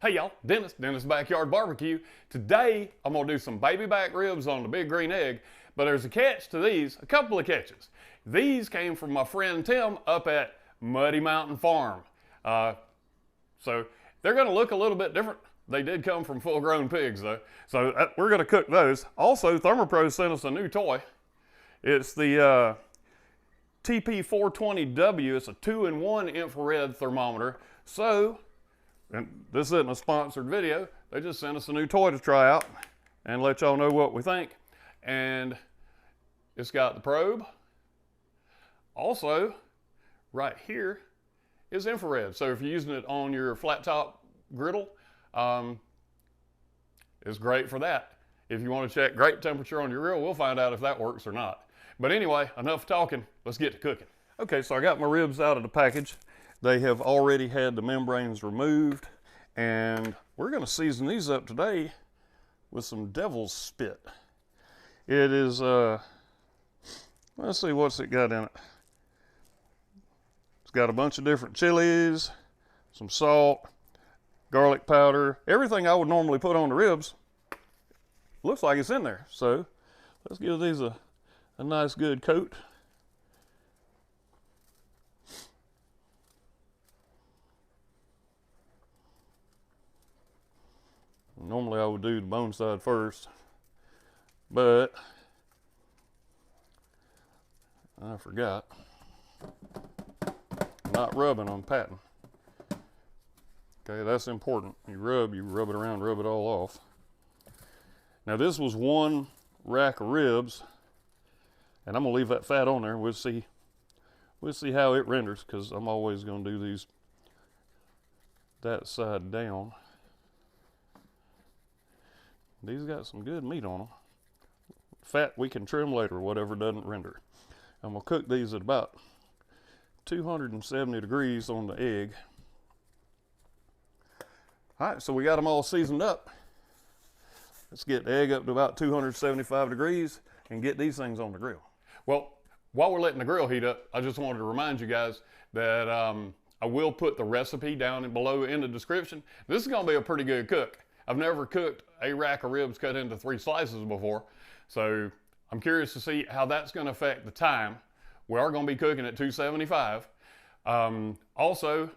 Hey y'all, Dennis Backyard Barbecue. Today I'm gonna do some baby back ribs on the big green egg, but there's a catch to these, a couple of catches. These came from my friend Tim up at Muddy Mountain Farm. So they're gonna look a little bit different. They did come from full grown pigs though. So we're gonna cook those. Also, Thermopro sent us a new toy. It's the TP420W. It's a 2-in-1 infrared thermometer. So, and this isn't a sponsored video, they just sent us a new toy to try out and let y'all know what we think. And it's got the probe. Also, right here is infrared. So if you're using it on your flat top griddle, it's great for that. If you want to check grate temperature on your grill, we'll find out if that works or not. But anyway, enough talking, let's get to cooking. Okay, so I got my ribs out of the package. They have already had the membranes removed, and we're gonna season these up today with some devil's spit. It is, let's see what's it got in it. It's got a bunch of different chilies, some salt, garlic powder, everything I would normally put on the ribs. Looks like it's in there. So let's give these a nice good coat. Normally I would do the bone side first, but I forgot. Not rubbing, I'm patting. Okay, that's important. You rub it around, rub it all off. Now this was one rack of ribs, and I'm gonna leave that fat on there. We'll see how it renders, because I'm always gonna do these that side down. These got some good meat on them. Fat we can trim later, whatever doesn't render. I'm gonna cook these at about 270 degrees on the egg. All right, so we got them all seasoned up. Let's get the egg up to about 275 degrees and get these things on the grill. Well, while we're letting the grill heat up, I just wanted to remind you guys that I will put the recipe down below in the description. This is gonna be a pretty good cook. I've never cooked a rack of ribs cut into 3 slices before, so I'm curious to see how that's gonna affect the time. We are gonna be cooking at 275. Also,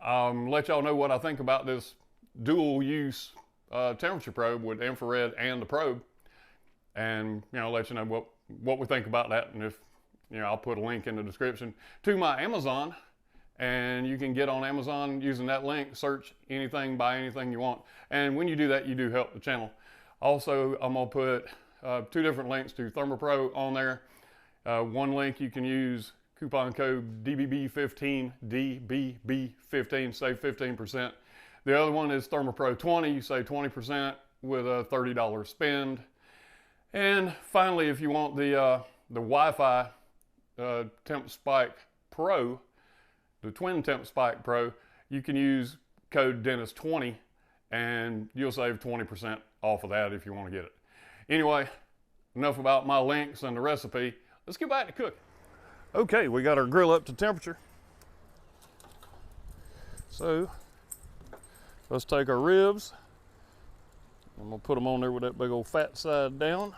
let y'all know what I think about this dual use temperature probe with infrared and the probe, and let you know what we think about that. And if I'll put a link in the description to my Amazon, and you can get on Amazon using that link, search anything, buy anything you want, and when you do that, you do help the channel. Also, I'm gonna put 2 different links to Thermopro on there. One link you can use coupon code DBB15, DBB15, save 15%. The other one is Thermopro 20, you save 20% with a $30 spend. And finally, if you want the Wi-Fi Temp Spike Pro, the Twin Temp Spike Pro, you can use code Dennis20 and you'll save 20% off of that if you want to get it. Anyway, enough about my links and the recipe. Let's get back to cooking. Okay, we got our grill up to temperature. So let's take our ribs. I'm gonna put them on there with that big old fat side down.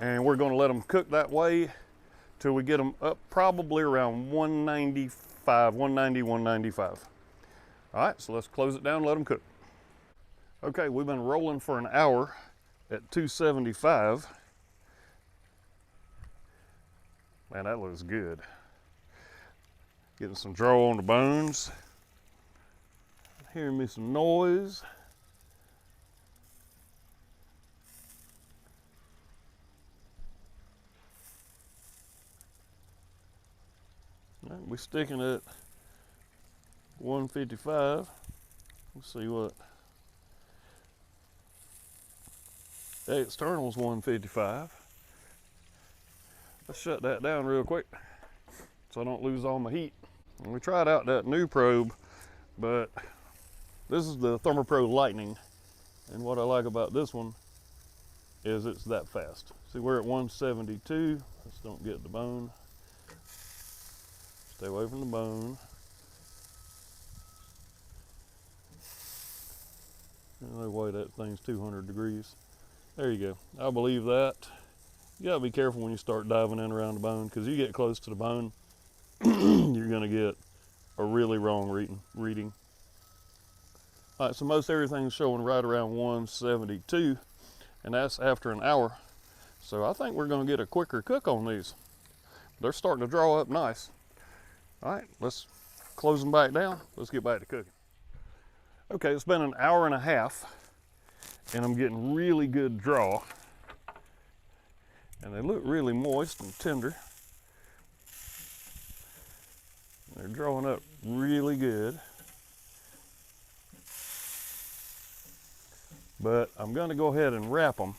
And we're gonna let them cook that way till we get them up probably around 195, 190, 195. All right, so let's close it down and let them cook. Okay, we've been rolling for an hour at 275. Man, that looks good. Getting some draw on the bones. Hearing me some noise. We're sticking at 155. Let's see what. The external's 155. Let's shut that down real quick so I don't lose all my heat. And we tried out that new probe, but this is the Thermopro Lightning, And what I like about this one is it's that fast. See, we're at 172. Let's don't get the bone. Stay away from the bone. No way that thing's 200 degrees. There you go. I believe that. You gotta be careful when you start diving in around the bone, because you get close to the bone, you're gonna get a really wrong reading. All right, so most everything's showing right around 172, and that's after an hour. So I think we're gonna get a quicker cook on these. They're starting to draw up nice. All right, let's close them back down. Let's get back to cooking. Okay, it's been an hour and a half, and I'm getting really good draw. And they look really moist and tender. They're drawing up really good. But I'm going to go ahead and wrap them.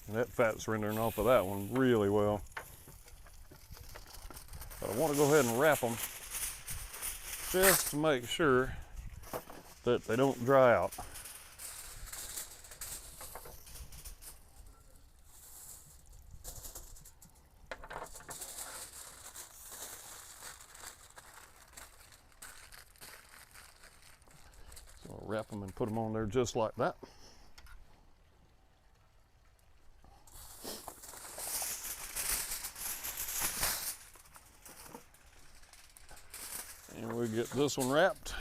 And that fat's rendering off of that one really well. But I want to go ahead and wrap them just to make sure that they don't dry out. So I'll wrap them and put them on there just like that. And we get this one wrapped.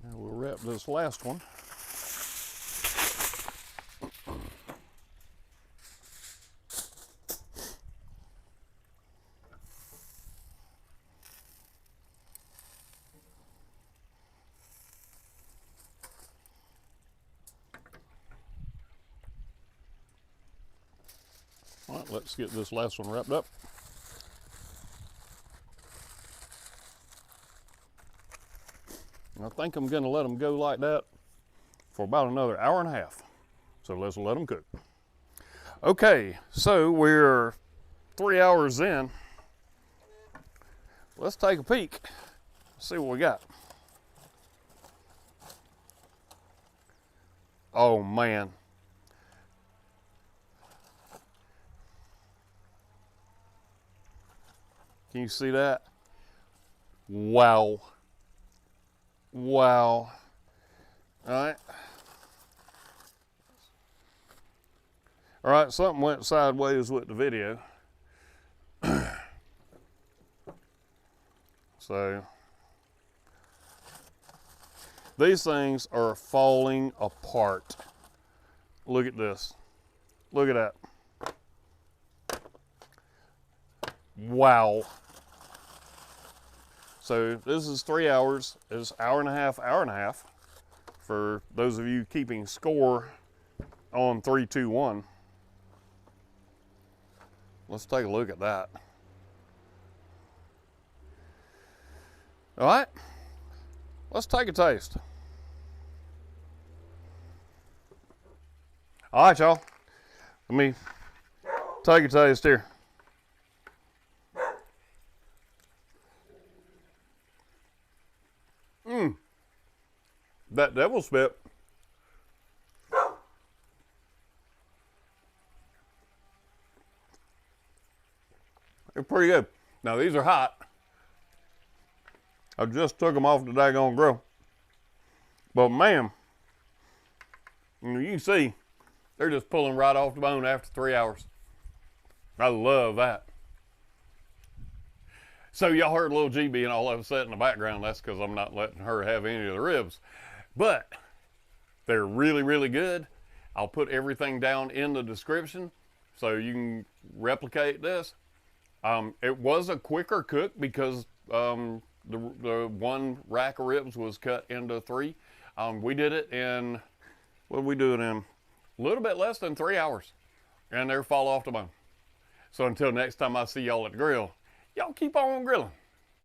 Now we'll wrap this last one. All right, let's get this last one wrapped up. And I think I'm gonna let them go like that for about another hour and a half. So let's let them cook. Okay, so we're 3 hours in. Let's take a peek, see what we got. Oh man. Can you see that? Wow. Wow. All right. All right, something went sideways with the video. So, these things are falling apart. Look at this. Look at that. Wow. So this is 3 hours. It's hour and a half, for those of you keeping score on 3, 2, 1. Let's take a look at that. All right, let's take a taste. All right, y'all, let me take a taste here. That devil spit. They're pretty good. Now these are hot. I just took them off the daggone grill. But man, you can see they're just pulling right off the bone after 3 hours. I love that. So y'all heard little G being all upset in the background. That's because I'm not letting her have any of the ribs. But they're really, really good. I'll put everything down in the description so you can replicate this. It was a quicker cook because the one rack of ribs was cut into 3. We did it in, what did we do it in? A little bit less than 3 hours. and never fall off the bone. So until next time I see y'all at the grill, y'all keep on grilling.